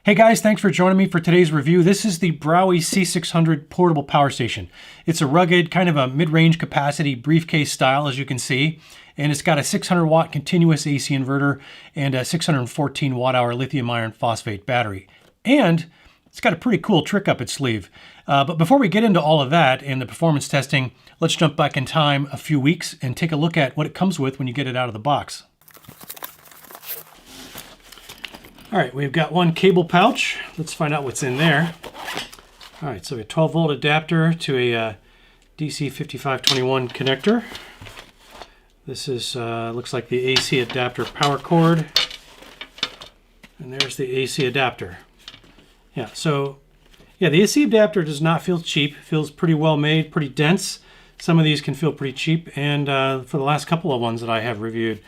Hey guys, thanks for joining me for today's review. This is the BROWEY C600 portable power station. It's a rugged, kind of a mid-range capacity briefcase style, as you can see, and it's got a 600 watt continuous AC inverter and a 614 watt hour lithium iron phosphate battery. And it's got a pretty cool trick up its sleeve. But before we get into all of that and the performance testing, let's jump back in time a few weeks and take a look at what it comes with when you get it out of the box. All right, we've got one cable pouch. Let's find out what's in there. All right, so a 12 volt adapter to a DC 5521 connector. This is looks like the AC adapter power cord. And there's the AC adapter. Yeah, so yeah, the AC adapter does not feel cheap. It feels pretty well made, pretty dense. Some of these can feel pretty cheap, and for the last couple of ones that I have reviewed,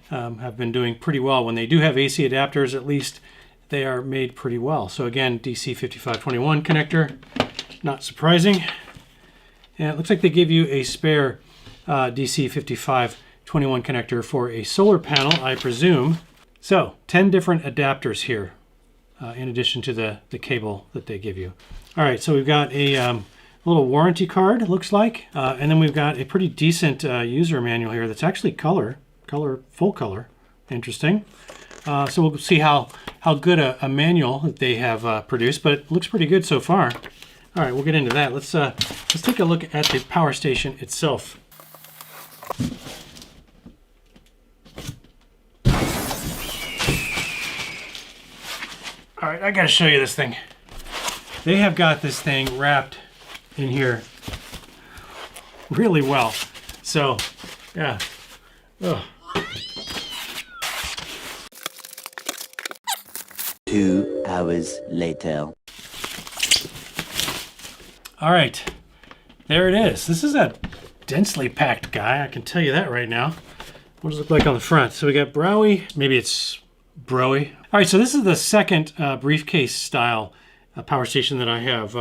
have been doing pretty well. When they do have AC adapters, at least they are made pretty well. So again, DC 5521 connector, not surprising. And it looks like they give you a spare DC 5521 connector for a solar panel, I presume. So 10 different adapters here, in addition to the cable that they give you. All right, so we've got a little warranty card, it looks like, and then we've got a pretty decent user manual here that's actually full color. Interesting. So we'll see how good a manual that they have produced, but it looks pretty good so far. All right, we'll get into that. Let's take a look at the power station itself. All right, I gotta show you this thing. They have got this thing wrapped in here really well. So, yeah. Ugh. 2 hours later. All right, there it is. This is a densely packed guy, I can tell you that right now. What does it look like on the front? So we got BROWEY, maybe it's BROWEY. All right, so this is the second briefcase style power station that I have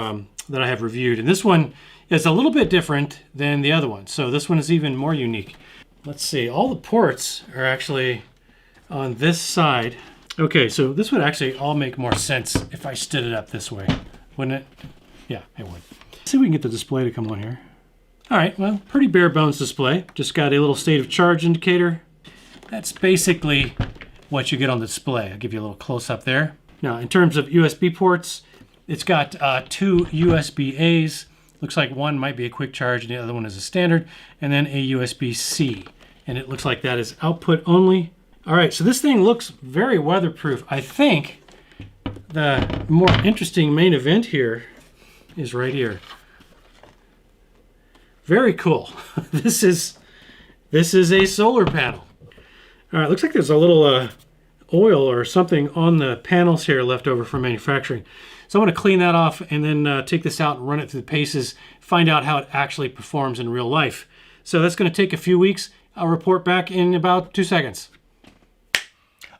reviewed, and this one is a little bit different than the other one. So this one is even more unique. Let's see, all the ports are actually on this side. Okay, so this would actually all make more sense if I stood it up this way, wouldn't it? Yeah, it would. Let's see if we can get the display to come on here. All right, well, pretty bare bones display. Just got a little state of charge indicator. That's basically what you get on the display. I'll give you a little close up there. Now, in terms of USB ports, it's got 2 USB-A's. Looks like one might be a quick charge and the other one is a standard, and then a USB-C. And it looks like that is output only. All right, so this thing looks very weatherproof. I think the more interesting main event here is right here. Very cool. This is a solar panel. All right, looks like there's a little oil or something on the panels here left over from manufacturing. So I'm going to clean that off and then take this out and run it through the paces, find out how it actually performs in real life. So that's going to take a few weeks. I'll report back in about 2 seconds.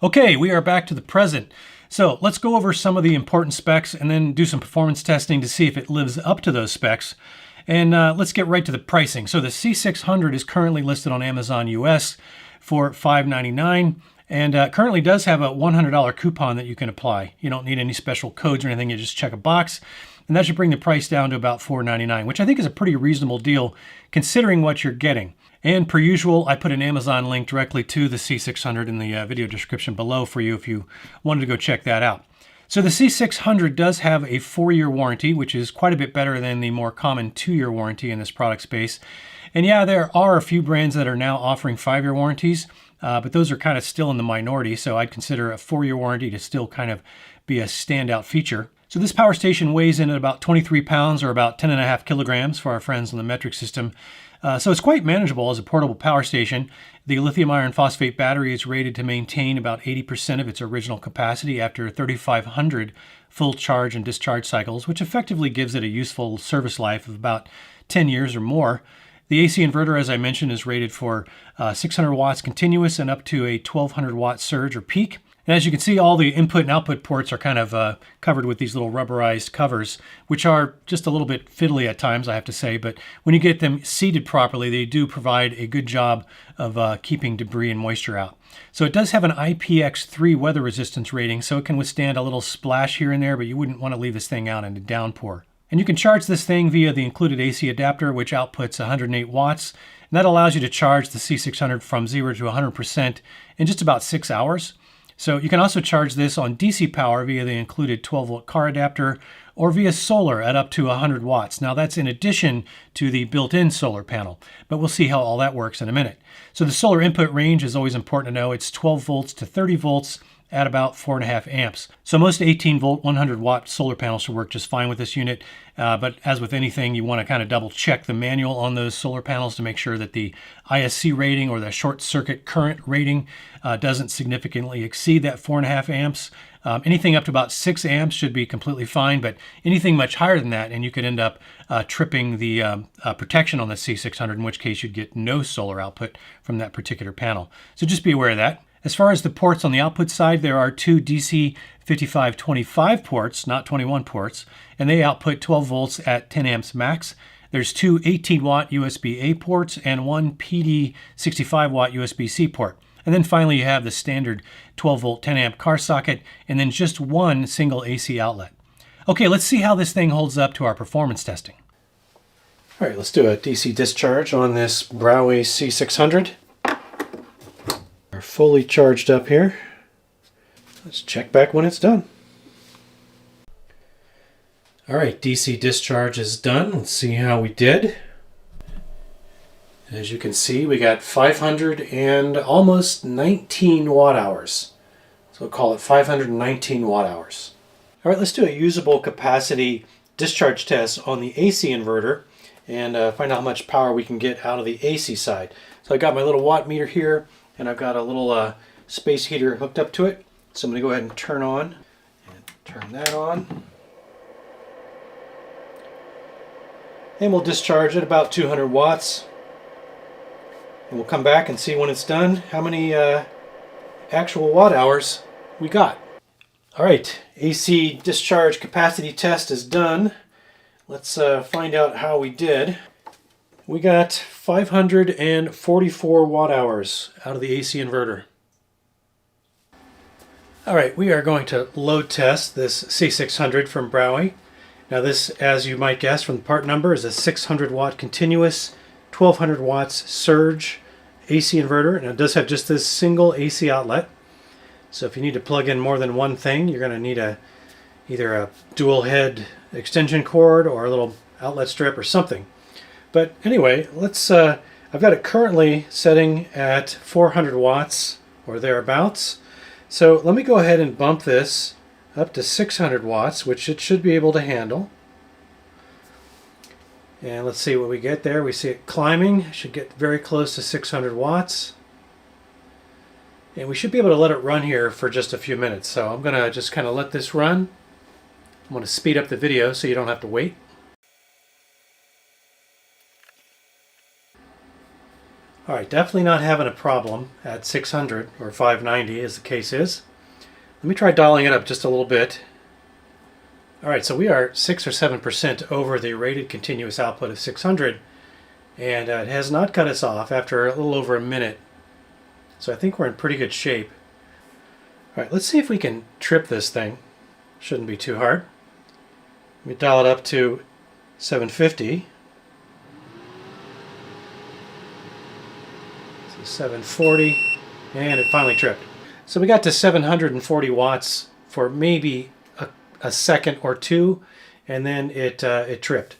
Okay, we are back to the present. So let's go over some of the important specs and then do some performance testing to see if it lives up to those specs. And let's get right to the pricing. So the C600 is currently listed on Amazon US for $5.99 and currently does have a $100 coupon that you can apply. You don't need any special codes or anything, you just check a box. And that should bring the price down to about $4.99, which I think is a pretty reasonable deal considering what you're getting. And per usual, I put an Amazon link directly to the C600 in the video description below for you if you wanted to go check that out. So the C600 does have a 4-year warranty, which is quite a bit better than the more common 2-year warranty in this product space. And yeah, there are a few brands that are now offering 5-year warranties, but those are kind of still in the minority, so I'd consider a 4-year warranty to still kind of be a standout feature. So this power station weighs in at about 23 pounds or about 10.5 kilograms for our friends on the metric system. So it's quite manageable as a portable power station. The lithium iron phosphate battery is rated to maintain about 80% of its original capacity after 3,500 full charge and discharge cycles, which effectively gives it a useful service life of about 10 years or more. The AC inverter, as I mentioned, is rated for 600 watts continuous and up to a 1,200 watt surge or peak. And as you can see, all the input and output ports are kind of covered with these little rubberized covers, which are just a little bit fiddly at times, I have to say. But when you get them seated properly, they do provide a good job of keeping debris and moisture out. So it does have an IPX3 weather resistance rating, so it can withstand a little splash here and there, but you wouldn't want to leave this thing out in a downpour. And you can charge this thing via the included AC adapter, which outputs 108 watts. And that allows you to charge the C600 from 0 to 100% in just about 6 hours. So you can also charge this on DC power via the included 12-volt car adapter or via solar at up to 100 watts. Now that's in addition to the built-in solar panel, but we'll see how all that works in a minute. So the solar input range is always important to know. It's 12 volts to 30 volts at about 4.5 amps. So most 18 volt 100 watt solar panels should work just fine with this unit. But as with anything, you want to kind of double check the manual on those solar panels to make sure that the ISC rating or the short circuit current rating doesn't significantly exceed that 4.5 amps. Anything up to about 6 amps should be completely fine, but anything much higher than that, and you could end up tripping the protection on the C600, in which case you'd get no solar output from that particular panel. So just be aware of that. As far as the ports on the output side, there are two DC 5525 ports, not 21 ports, and they output 12 volts at 10 amps max. There's two 18-watt USB-A ports and one PD 65-watt USB-C port. And then finally you have the standard 12-volt 10-amp car socket and then just one single AC outlet. Okay, let's see how this thing holds up to our performance testing. All right, let's do a DC discharge on this BROWEY C600. We're fully charged up here. Let's check back when it's done. All right, DC discharge is done. Let's see how we did. As you can see, we got 500 and almost 19 watt hours. So we'll call it 519 watt hours. All right, let's do a usable capacity discharge test on the AC inverter and find out how much power we can get out of the AC side. So I got my little watt meter here, and I've got a little space heater hooked up to it. So I'm going to go ahead and turn that on. And we'll discharge at about 200 watts. And we'll come back and see when it's done how many actual watt hours we got. All right, AC discharge capacity test is done. Let's find out how we did. We got 544 watt hours out of the AC inverter. All right, we are going to load test this C600 from BROWEY. Now this, as you might guess from the part number, is a 600 watt continuous, 1200 watts surge AC inverter, and it does have just this single AC outlet. So if you need to plug in more than one thing, you're going to need either a dual head extension cord or a little outlet strip or something. But anyway, let's. I've got it currently setting at 400 watts or thereabouts. So let me go ahead and bump this up to 600 watts, which it should be able to handle. And let's see what we get there. We see it climbing. Should get very close to 600 watts. And we should be able to let it run here for just a few minutes. So I'm going to just kind of let this run. I'm going to speed up the video so you don't have to wait. All right, definitely not having a problem at 600 or 590 as the case is. Let me try dialing it up just a little bit. All right, so we are 6 or 7% over the rated continuous output of 600, and it has not cut us off after a little over a minute. So I think we're in pretty good shape. All right, let's see if we can trip this thing. Shouldn't be too hard. Let me dial it up to 750. 740, and it finally tripped. So we got to 740 watts for maybe a second or two, and then it tripped.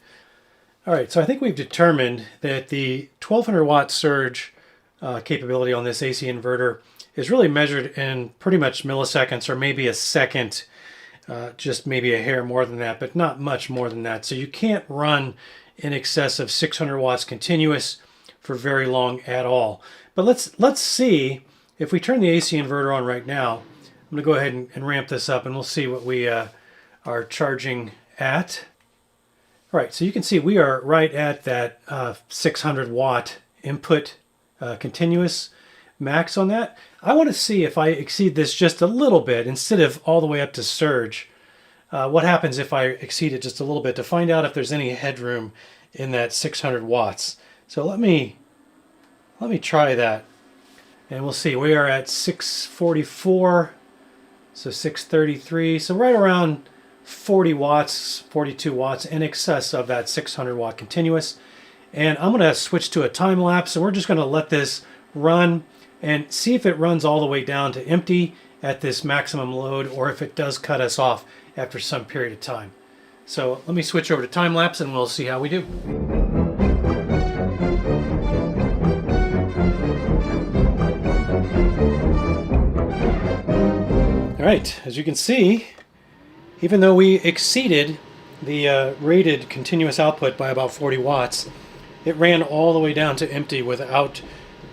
All right, so I think we've determined that the 1200 watt surge capability on this AC inverter is really measured in pretty much milliseconds or maybe a second, just maybe a hair more than that, but not much more than that. So you can't run in excess of 600 watts continuous for very long at all. But let's see if we turn the AC inverter on right now. I'm going to go ahead and ramp this up, and we'll see what we are charging at. All right, so you can see we are right at that 600 watt input continuous max on that. I want to see if I exceed this just a little bit instead of all the way up to surge. What happens if I exceed it just a little bit, to find out if there's any headroom in that 600 watts. So let me try that, and we'll see. We are at 644, so 633, so right around 40 watts, 42 watts, in excess of that 600 watt continuous. And I'm going to switch to a time lapse, and we're just going to let this run and see if it runs all the way down to empty at this maximum load, or if it does cut us off after some period of time. So let me switch over to time lapse and we'll see how we do. All right, as you can see, even though we exceeded the rated continuous output by about 40 watts, it ran all the way down to empty without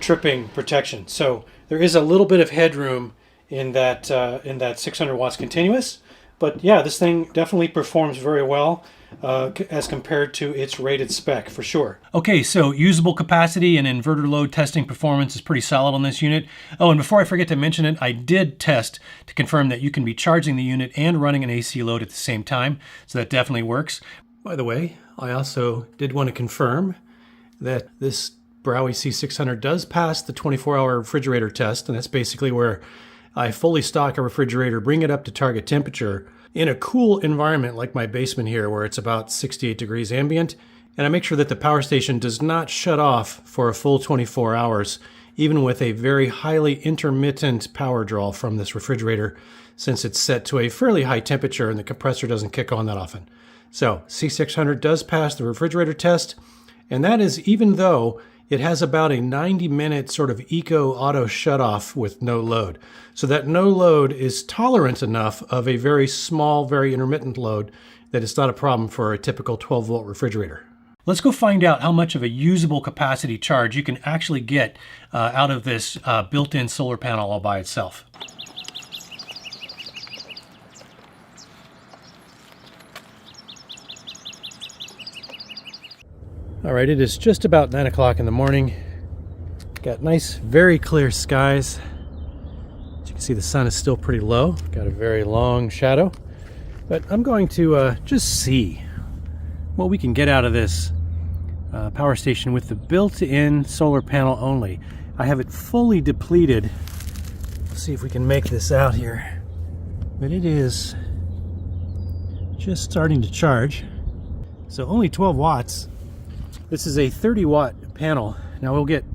tripping protection. So there is a little bit of headroom in that 600 watts continuous. But yeah, this thing definitely performs very well as compared to its rated spec, for sure. Okay, so usable capacity and inverter load testing performance is pretty solid on this unit. Oh, and before I forget to mention it, I did test to confirm that you can be charging the unit and running an AC load at the same time, so that definitely works. By the way, I also did want to confirm that this BROWEY C600 does pass the 24-hour refrigerator test, and that's basically where I fully stock a refrigerator, bring it up to target temperature in a cool environment like my basement here, where it's about 68 degrees ambient, and I make sure that the power station does not shut off for a full 24 hours, even with a very highly intermittent power draw from this refrigerator, since it's set to a fairly high temperature and the compressor doesn't kick on that often. So C600 does pass the refrigerator test, and that is even though it has about a 90-minute sort of eco auto shutoff with no load. So that no load is tolerant enough of a very small, very intermittent load that it's not a problem for a typical 12-volt refrigerator. Let's go find out how much of a usable capacity charge you can actually get out of this built-in solar panel all by itself. All right, it is just about 9 o'clock in the morning. Got nice, very clear skies. As you can see, the sun is still pretty low. Got a very long shadow. But I'm going to just see what we can get out of this power station with the built-in solar panel only. I have it fully depleted. Let's see if we can make this out here. But it is just starting to charge. So only 12 watts. This is a 30-watt panel. Now we'll get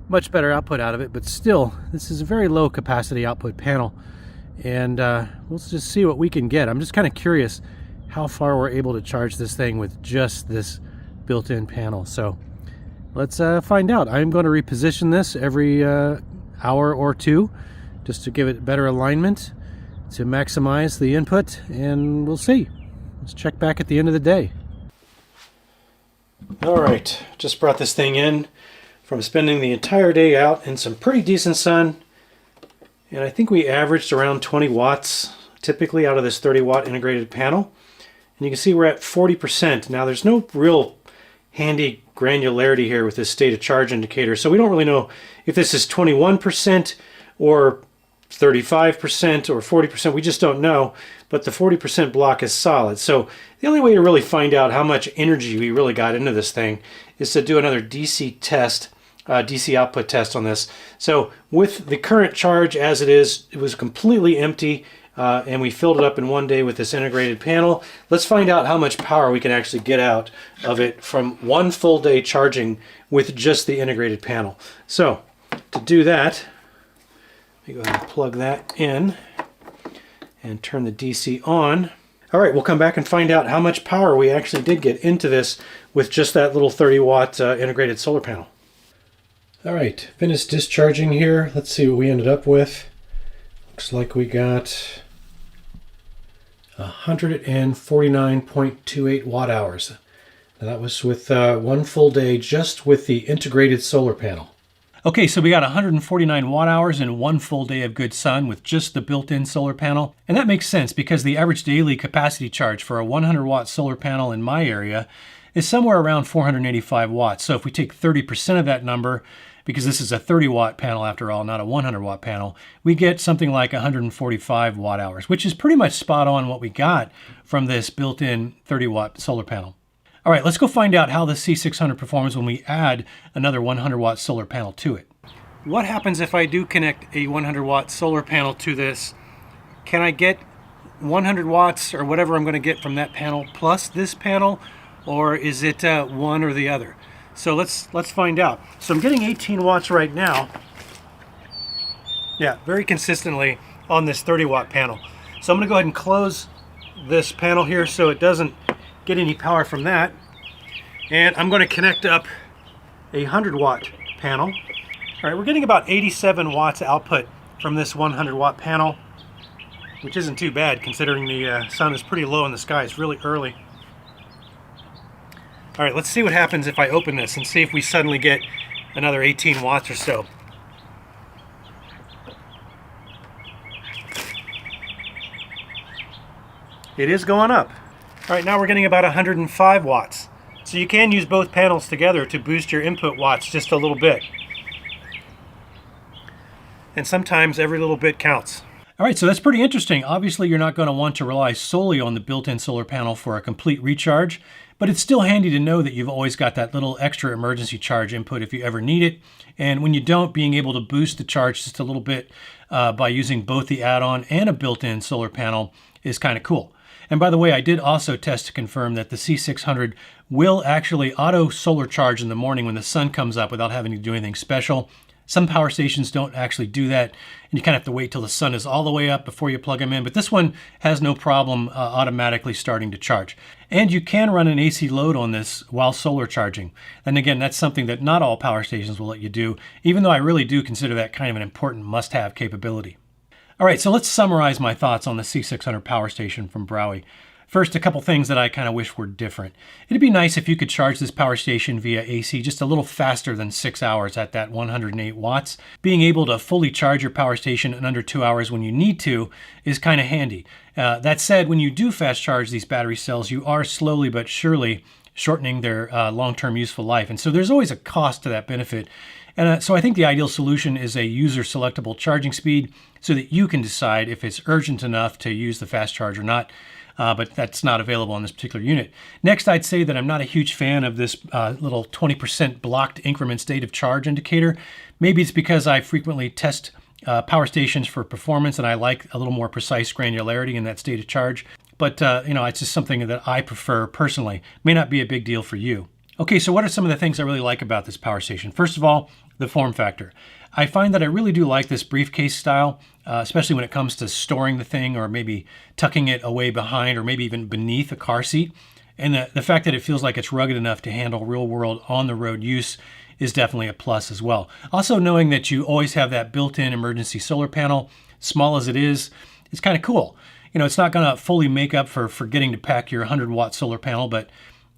much better output out of it, but still, this is a very low capacity output panel. And we'll just see what we can get. I'm just kind of curious how far we're able to charge this thing with just this built-in panel. So let's find out. I'm going to reposition this every hour or two just to give it better alignment to maximize the input, and we'll see. Let's check back at the end of the day. All right, just brought this thing in from spending the entire day out in some pretty decent sun, and I think we averaged around 20 watts typically out of this 30-watt integrated panel. And you can see we're at 40%. Now there's no real handy granularity here with this state of charge indicator, so we don't really know if this is 21% or 35% or 40%. We just don't know, but the 40% block is solid. So the only way to really find out how much energy we really got into this thing is to do another DC test, DC output test on this. So with the current charge as it is, it was completely empty, and we filled it up in one day with this integrated panel. Let's find out how much power we can actually get out of it from one full day charging with just the integrated panel. So to do that, let me go ahead and plug that in and turn the DC on. All right, we'll come back and find out how much power we actually did get into this with just that little 30-watt integrated solar panel. All right, finished discharging here. Let's see what we ended up with. Looks like we got 149.28 watt hours. Now that was with one full day just with the integrated solar panel. Okay, so we got 149 watt hours and one full day of good sun with just the built-in solar panel. And that makes sense because the average daily capacity charge for a 100-watt solar panel in my area is somewhere around 485 watts. So if we take 30% of that number, because this is a 30 watt panel after all, not a 100 watt panel, we get something like 145 watt hours, which is pretty much spot on what we got from this built-in 30 watt solar panel. All right, let's go find out how the C600 performs when we add another 100 watt solar panel to it. What happens if I do connect a 100 watt solar panel to this? Can I get 100 watts or whatever I'm going to get from that panel plus this panel, or is it one or the other? So let's find out. So I'm getting 18 watts right now. Yeah, very consistently on this 30 watt panel. So I'm going to go ahead and close this panel here so it doesn't get any power from that. And I'm going to connect up a 100 watt panel. All right, we're getting about 87 watts output from this 100 watt panel, which isn't too bad considering the sun is pretty low in the sky. It's really early. All right, let's see what happens if I open this and see if we suddenly get another 18 watts or so. It is going up. All right, now we're getting about 105 watts. So you can use both panels together to boost your input watts just a little bit. And sometimes every little bit counts. All right, so that's pretty interesting. Obviously, you're not going to want to rely solely on the built-in solar panel for a complete recharge, but it's still handy to know that you've always got that little extra emergency charge input if you ever need it. And when you don't, being able to boost the charge just a little bit by using both the add-on and a built-in solar panel is kind of cool. And by the way, I did also test to confirm that the C600 will actually auto solar charge in the morning when the sun comes up without having to do anything special. Some power stations don't actually do that, and you kind of have to wait till the sun is all the way up before you plug them in, but this one has no problem automatically starting to charge. And you can run an AC load on this while solar charging. And again, that's something that not all power stations will let you do, even though I really do consider that kind of an important must-have capability. All right, so let's summarize my thoughts on the C600 power station from BROWEY. First, a couple things that I kind of wish were different. It'd be nice if you could charge this power station via AC just a little faster than 6 hours at that 108 watts. Being able to fully charge your power station in under 2 hours when you need to is kind of handy. That said, when you do fast charge these battery cells, you are slowly but surely shortening their long-term useful life. And so there's always a cost to that benefit. And so I think the ideal solution is a user-selectable charging speed so that you can decide if it's urgent enough to use the fast charge or not. But that's not available on this particular unit. Next, I'd say that I'm not a huge fan of this little 20% blocked increment state of charge indicator. Maybe it's because I frequently test power stations for performance and I like a little more precise granularity in that state of charge. But it's just something that I prefer personally. May not be a big deal for you. Okay, so what are some of the things I really like about this power station? First of all, the form factor. I find that I really do like this briefcase style, especially when it comes to storing the thing or maybe tucking it away behind or maybe even beneath a car seat. And the fact that it feels like it's rugged enough to handle real-world on-the-road use is definitely a plus as well. Also, knowing that you always have that built-in emergency solar panel, small as it is kind of cool. It's not going to fully make up for forgetting to pack your 100-watt solar panel, but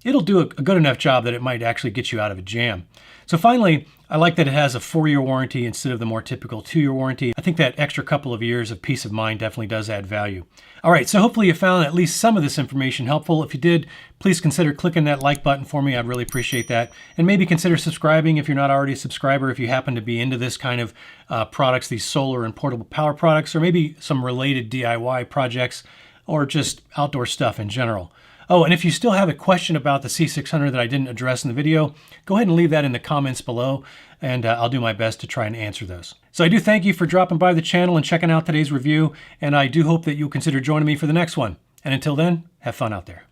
it'll do a good enough job that it might actually get you out of a jam. So finally, I like that it has a 4-year warranty instead of the more typical 2-year warranty. I think that extra couple of years of peace of mind definitely does add value. All right, so hopefully you found at least some of this information helpful. If you did, please consider clicking that like button for me. I'd really appreciate that. And maybe consider subscribing if you're not already a subscriber, if you happen to be into this kind of products, these solar and portable power products, or maybe some related DIY projects, or just outdoor stuff in general. Oh, and if you still have a question about the C600 that I didn't address in the video, go ahead and leave that in the comments below, and I'll do my best to try and answer those. So I do thank you for dropping by the channel and checking out today's review, and I do hope that you'll consider joining me for the next one. And until then, have fun out there.